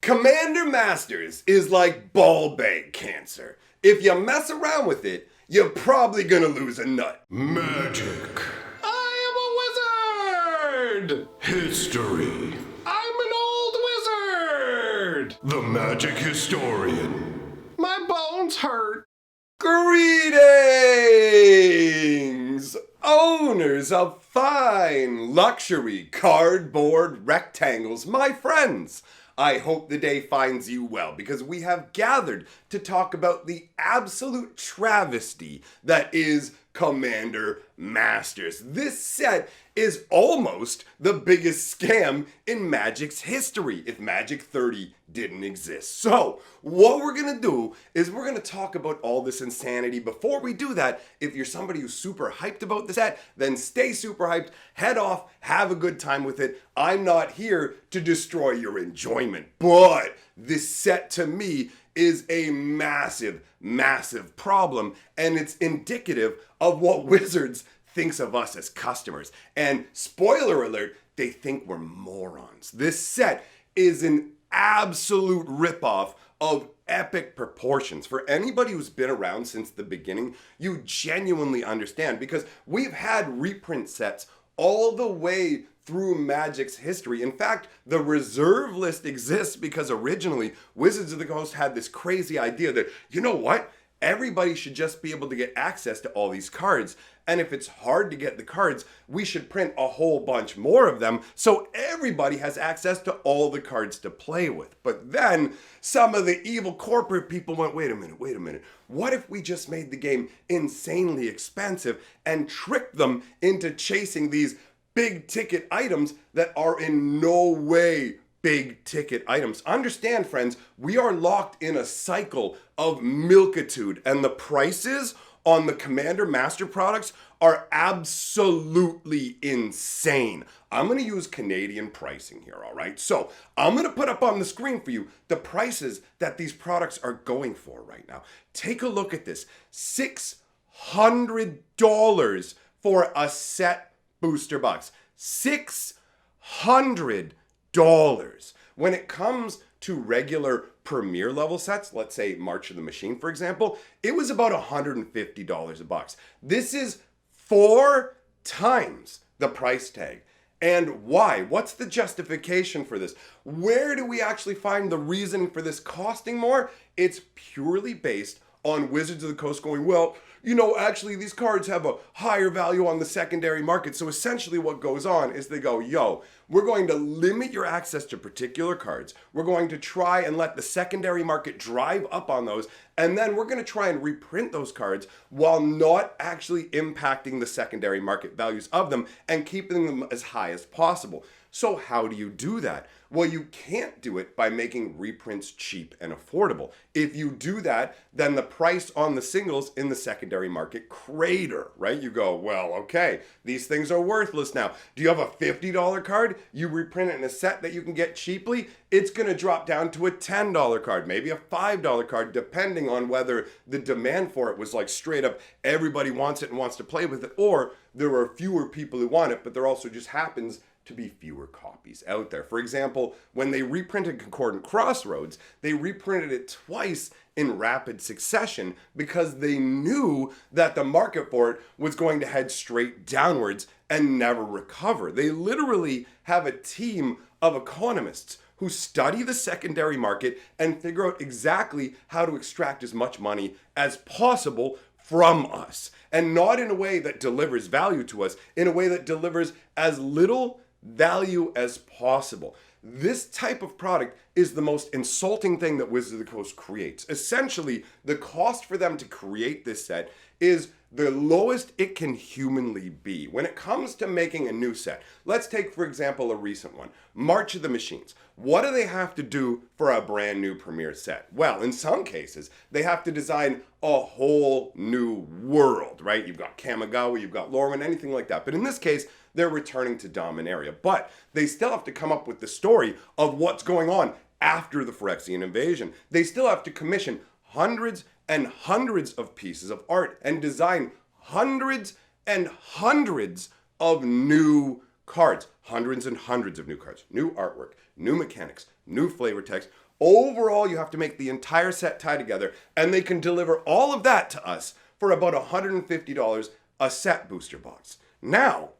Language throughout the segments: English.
Commander Masters is like ball bag cancer. If you mess around with it, you're probably gonna lose a nut. Magic. I am a wizard! History. I'm an old wizard! The magic historian. My bones hurt. Greetings! Owners of fine luxury cardboard rectangles, my friends. I hope the day finds you well because we have gathered to talk about the absolute travesty that is Commander Masters. This set is almost the biggest scam in Magic's history if Magic 30 didn't exist. So what we're gonna do is we're gonna talk about all this insanity. Before we do that, if you're somebody who's super hyped about the set, then stay super hyped, head off, have a good time with it. I'm not here to destroy your enjoyment, but this set to me is a massive, massive problem, and it's indicative of what Wizards thinks of us as customers. And spoiler alert, they think we're morons. This set is an absolute ripoff of epic proportions. For anybody who's been around since the beginning, you genuinely understand because we've had reprint sets all the way through Magic's history. In fact, the reserve list exists because originally Wizards of the Coast had this crazy idea that, you know what? Everybody should just be able to get access to all these cards. And if it's hard to get the cards, we should print a whole bunch more of them so everybody has access to all the cards to play with. But then some of the evil corporate people went, wait a minute. What if we just made the game insanely expensive and tricked them into chasing these big ticket items that are in no way big ticket items? Understand, friends, we are locked in a cycle of milkitude, and the prices on the Commander Master products are absolutely insane. I'm going to use Canadian pricing here, all right? So I'm going to put up on the screen for you the prices that these products are going for right now. Take a look at this. $600 for a set booster box. $600. When it comes to regular premier level sets, let's say March of the Machine, for example, it was about $150 a box. This is 4 times the price tag. And why? What's the justification for this? Where do we actually find the reason for this costing more? It's purely based on Wizards of the Coast going, well, you know, actually these cards have a higher value on the secondary market. So essentially what goes on is they go, yo, we're going to limit your access to particular cards. We're going to try and let the secondary market drive up on those. And then we're going to try and reprint those cards while not actually impacting the secondary market values of them and keeping them as high as possible. So how do you do that? Well, you can't do it by making reprints cheap and affordable. If you do that, then the price on the singles in the secondary market crater, right? You go, well, okay, these things are worthless now. Do you have a $50 card? You reprint it in a set that you can get cheaply? It's going to drop down to a $10 card, maybe a $5 card, depending on whether the demand for it was like straight up everybody wants it and wants to play with it, or there are fewer people who want it, but there also just happens to be fewer copies out there. For example, when they reprinted Concordant Crossroads, they reprinted it twice in rapid succession because they knew that the market for it was going to head straight downwards and never recover. They literally have a team of economists who study the secondary market and figure out exactly how to extract as much money as possible from us. And not in a way that delivers value to us, in a way that delivers as little value as possible. This type of product is the most insulting thing that Wizards of the Coast creates. Essentially, the cost for them to create this set is the lowest it can humanly be. When it comes to making a new set, let's take, for example, a recent one, March of the Machines. What do they have to do for a brand new premiere set? Well, in some cases, they have to design a whole new world, right? You've got Kamigawa, you've got Lorwyn, anything like that. But in this case, they're returning to Dominaria. But they still have to come up with the story of what's going on after the Phyrexian invasion. They still have to commission hundreds and hundreds of pieces of art and design hundreds and hundreds of new cards. Hundreds and hundreds of new cards, new artwork, new mechanics, new flavor text, Overall, you have to make the entire set tie together, and they can deliver all of that to us for about $150 a set booster box. Now,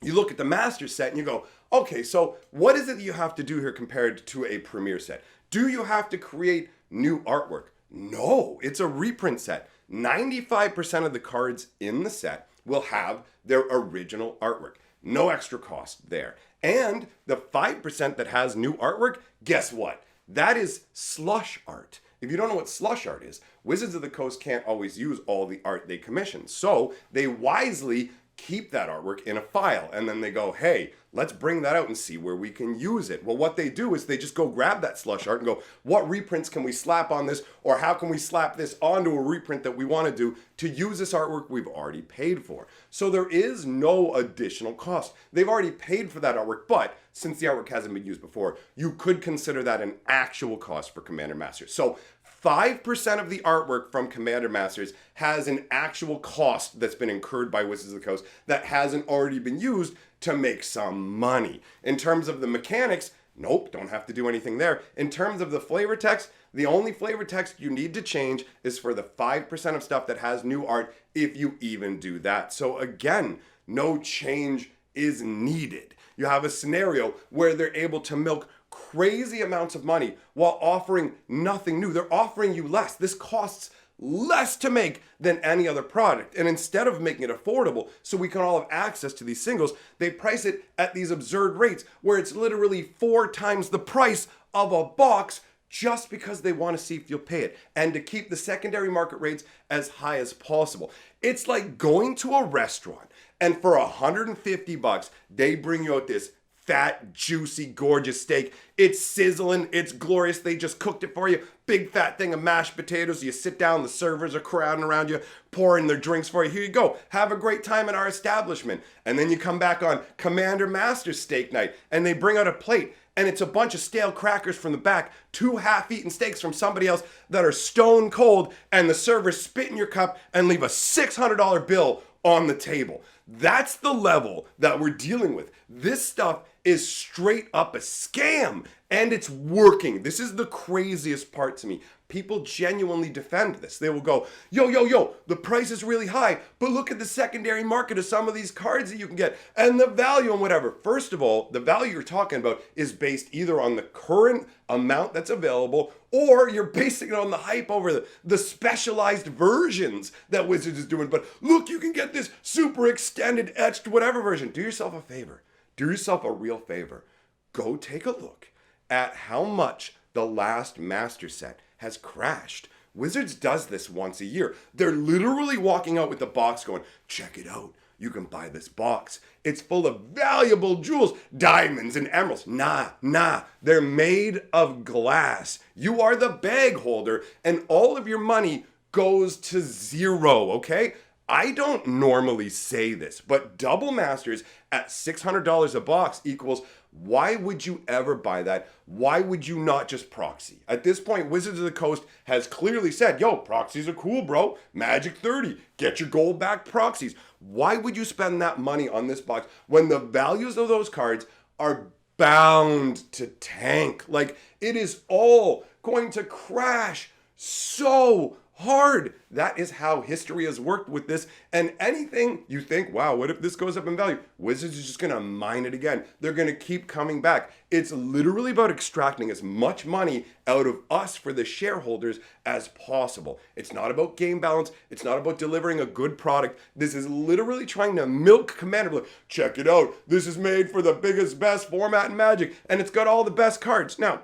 you look at the master set and you go, okay, so what is it that you have to do here compared to a premier set? Do you have to create new artwork? No, it's a reprint set. 95% of the cards in the set will have their original artwork. No extra cost there. And the 5% that has new artwork, guess what? That is slush art. If you don't know what slush art is, Wizards of the Coast can't always use all the art they commission. So they wisely keep that artwork in a file, and then they go, hey, let's bring that out and see where we can use it. Well, what they do is they just go grab that slush art and go, what reprints can we slap on this, or how can we slap this onto a reprint that we want to do to use this artwork we've already paid for. So there is no additional cost. They've already paid for that artwork, but since the artwork hasn't been used before, you could consider that an actual cost for Commander Masters. So 5% of the artwork from Commander Masters has an actual cost that's been incurred by Wizards of the Coast that hasn't already been used to make some money. In terms of the mechanics, nope, don't have to do anything there. In terms of the flavor text, the only flavor text you need to change is for the 5% of stuff that has new art, if you even do that. So again, no change is needed. You have a scenario where they're able to milk crazy amounts of money while offering nothing new. They're offering you less. This costs less to make than any other product. And instead of making it affordable so we can all have access to these singles, they price it at these absurd rates where it's literally 4 times the price of a box just because they want to see if you'll pay it and to keep the secondary market rates as high as possible. It's like going to a restaurant and for $150, they bring you out this fat, juicy, gorgeous steak. It's sizzling, it's glorious. They just cooked it for you. Big fat thing of mashed potatoes. You sit down, the servers are crowding around you, pouring their drinks for you. Here you go. Have a great time at our establishment. And then you come back on Commander Master's steak night and they bring out a plate and it's a bunch of stale crackers from the back, 2 half-eaten steaks from somebody else that are stone cold, and the servers spit in your cup and leave a $600 bill on the table. That's the level that we're dealing with. This stuff is straight up a scam, and it's working. This is the craziest part to me. People genuinely defend this. They will go, yo, the price is really high, but look at the secondary market of some of these cards that you can get and the value and whatever. First of all, the value you're talking about is based either on the current amount that's available or you're basing it on the hype over the specialized versions that Wizards is doing. But look, you can get this super extended, etched, whatever version. Do yourself a favor. Do yourself a real favor. Go take a look at how much the last Master set has crashed. Wizards does this once a year. They're literally walking out with the box going, check it out. You can buy this box. It's full of valuable jewels, diamonds and emeralds. Nah. They're made of glass. You are the bag holder and all of your money goes to zero, okay? I don't normally say this, but double masters at $600 a box equals, why would you ever buy that? Why would you not just proxy? At this point, Wizards of the Coast has clearly said, yo, proxies are cool, bro. Magic 30, get your gold back proxies. Why would you spend that money on this box when the values of those cards are bound to tank? Like, it is all going to crash so hard. That is how history has worked with this. And anything you think, wow, what if this goes up in value? Wizards is just going to mine it again. They're going to keep coming back. It's literally about extracting as much money out of us for the shareholders as possible. It's not about game balance. It's not about delivering a good product. This is literally trying to milk Commander. Like, check it out. This is made for the biggest, best format in Magic. And it's got all the best cards. Now,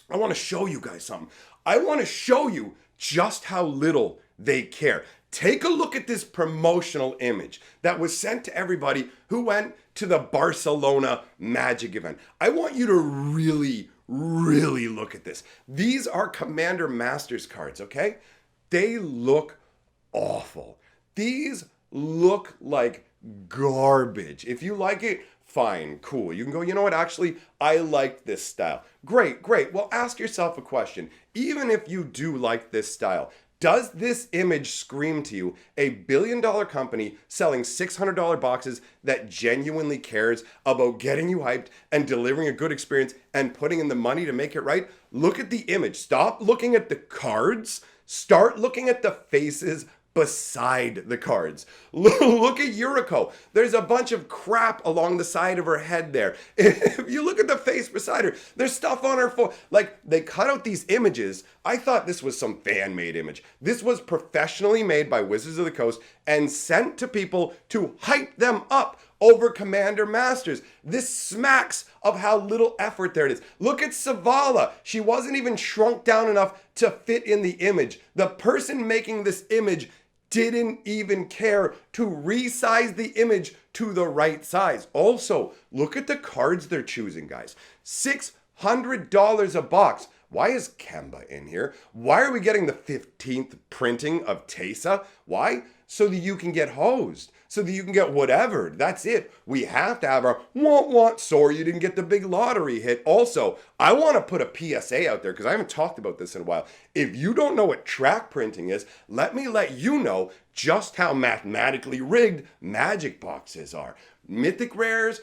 I want to show you guys something. I want to show you just how little they care. Take a look at this promotional image that was sent to everybody who went to the Barcelona Magic event. I want you to really look at this. These are Commander Masters cards, okay? They look awful. These look like garbage. If you like it, fine, cool. You can go, you know what, actually, I like this style. Great. Well, ask yourself a question. Even if you do like this style, Does this image scream to you a billion-dollar company selling $600 boxes that genuinely cares about getting you hyped and delivering a good experience and putting in the money to make it right? Look at the image. Stop looking at the cards. Start looking at the faces beside the cards. Look at Yuriko. There's a bunch of crap along the side of her head there. If you look at the face beside her, there's stuff on her phone. Like, they cut out these images. I thought this was some fan-made image. This was professionally made by Wizards of the Coast and sent to people to hype them up over Commander Masters. This smacks of how little effort there it is. Look at Savala. She wasn't even shrunk down enough to fit in the image. The person making this image didn't even care to resize the image to the right size. Also, look at the cards they're choosing, guys. $600 a box. Why is Kemba in here? Why are we getting the 15th printing of Teysa? Why? So that you can get hosed. So that you can get whatever. That's it. We have to have our want. Sorry you didn't get the big lottery hit. Also, I want to put a PSA out there because I haven't talked about this in a while. If you don't know what track printing is, let me let you know just how mathematically rigged Magic boxes are. Mythic rares,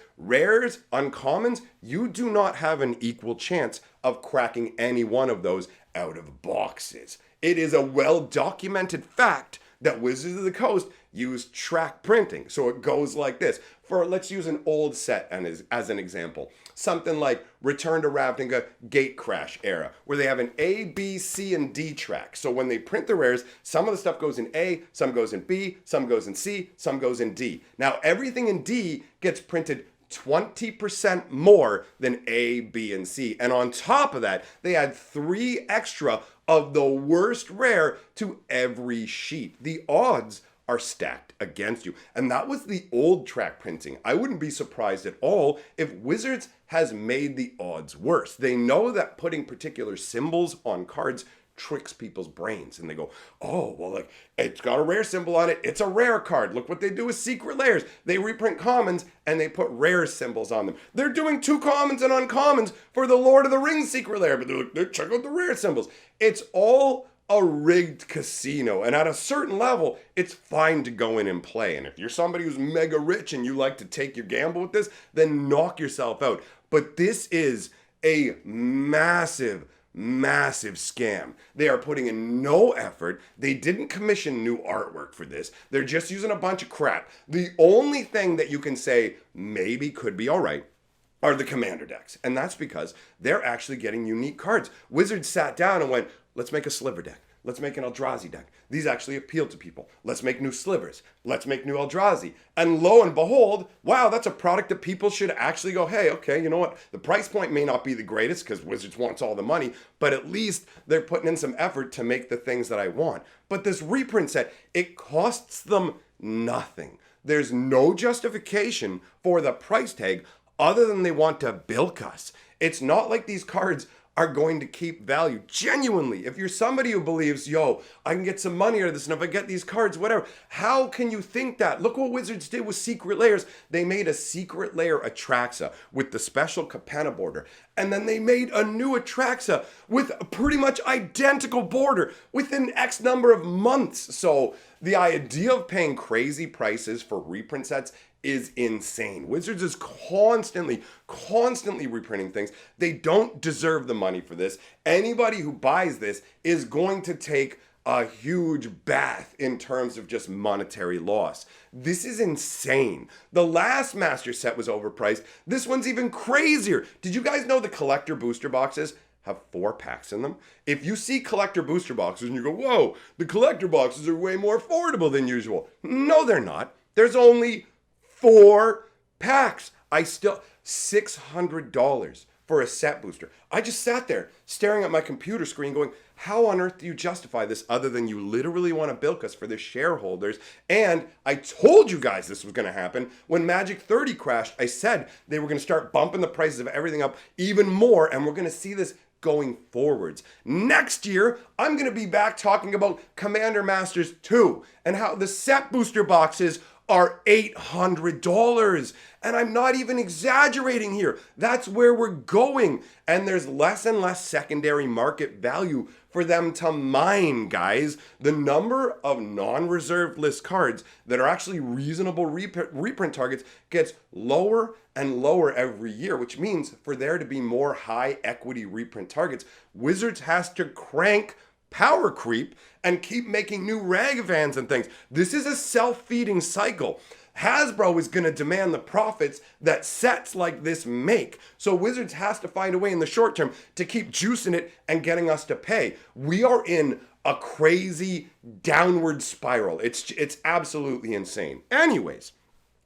uncommons, you do not have an equal chance of cracking any one of those out of boxes. It is a well-documented fact that Wizards of the Coast use track printing. So it goes like this. Let's use an old set as an example. Something like Return to Ravnica Gate Crash era, where they have an A, B, C, and D track. So when they print the rares, some of the stuff goes in A, some goes in B, some goes in C, some goes in D. Now everything in D gets printed 20% more than A, B, and C. And on top of that, they add 3 extra of the worst rare to every sheet. The odds are stacked against you. And that was the old track printing. I wouldn't be surprised at all if Wizards has made the odds worse. They know that putting particular symbols on cards tricks people's brains, and they go, oh, well, like, it's got a rare symbol on it, it's a rare card. Look what they do with secret layers. They reprint commons and they put rare symbols on them. They're doing 2 commons and uncommons for the Lord of the Rings secret layer, but they're check out the rare symbols. It's all a rigged casino, and at a certain level, it's fine to go in and play. And if you're somebody who's mega rich and you like to take your gamble with this, then knock yourself out. But this is a massive scam. They are putting in no effort. They didn't commission new artwork for this. They're just using a bunch of crap. The only thing that you can say maybe could be all right are the commander decks. And that's because they're actually getting unique cards. Wizards sat down and went, let's make a sliver deck. Let's make an Eldrazi deck. These actually appeal to people. Let's make new slivers. Let's make new Eldrazi. And lo and behold, wow, that's a product that people should actually go, hey, okay, you know what? The price point may not be the greatest because Wizards wants all the money, but at least they're putting in some effort to make the things that I want. But this reprint set, it costs them nothing. There's no justification for the price tag other than they want to bilk us. It's not like these cards are going to keep value. Genuinely, if you're somebody who believes, yo, I can get some money out of this, and if I get these cards, whatever, how can you think that? Look what Wizards did with secret layers. They made a secret layer Atraxa with the special Capenna border, and then they made a new Atraxa with a pretty much identical border within X number of months. So the idea of paying crazy prices for reprint sets is insane. Wizards is constantly reprinting things. They don't deserve the money for this. Anybody who buys this is going to take a huge bath in terms of just monetary loss. This is insane. The last Master set was overpriced. This one's even crazier. Did you guys know the collector booster boxes have 4 packs in them? If you see collector booster boxes and you go, whoa, the collector boxes are way more affordable than usual. No, they're not. There's only 4 packs. $600 for a set booster. I just sat there staring at my computer screen going, how on earth do you justify this other than you literally want to bilk us for the shareholders? And I told you guys this was going to happen. When Magic 30 crashed, I said they were going to start bumping the prices of everything up even more, and we're going to see this going forwards. Next year, I'm going to be back talking about Commander Masters 2 and how the set booster boxes are $800. And I'm not even exaggerating here. That's where we're going. And there's less and less secondary market value for them to mine, guys. The number of non-reserved list cards that are actually reasonable reprint targets gets lower and lower every year, which means for there to be more high equity reprint targets, Wizards has to crank power creep and keep making new Ragavans and things. This is a self-feeding cycle. Hasbro is going to demand the profits that sets like this make. So Wizards has to find a way in the short term to keep juicing it and getting us to pay. We are in a crazy downward spiral. It's absolutely insane. Anyways,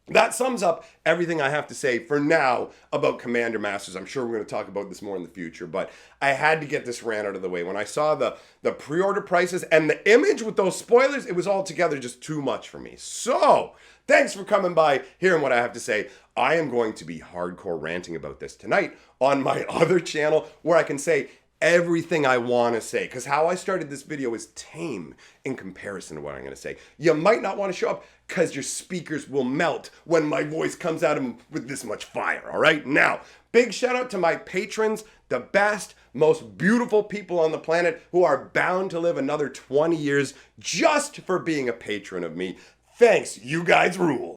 that sums up everything I have to say for now about Commander Masters. I'm sure we're going to talk about this more in the future, but I had to get this rant out of the way. When I saw the pre-order prices and the image with those spoilers, it was altogether just too much for me. So, thanks for coming by, hearing what I have to say. I am going to be hardcore ranting about this tonight on my other channel where I can say everything I want to say, because how I started this video is tame in comparison to what I'm going to say. You might not want to show up because your speakers will melt when my voice comes out of them with this much fire, all right? Now, big shout out to my patrons, the best, most beautiful people on the planet who are bound to live another 20 years just for being a patron of me. Thanks, you guys rule.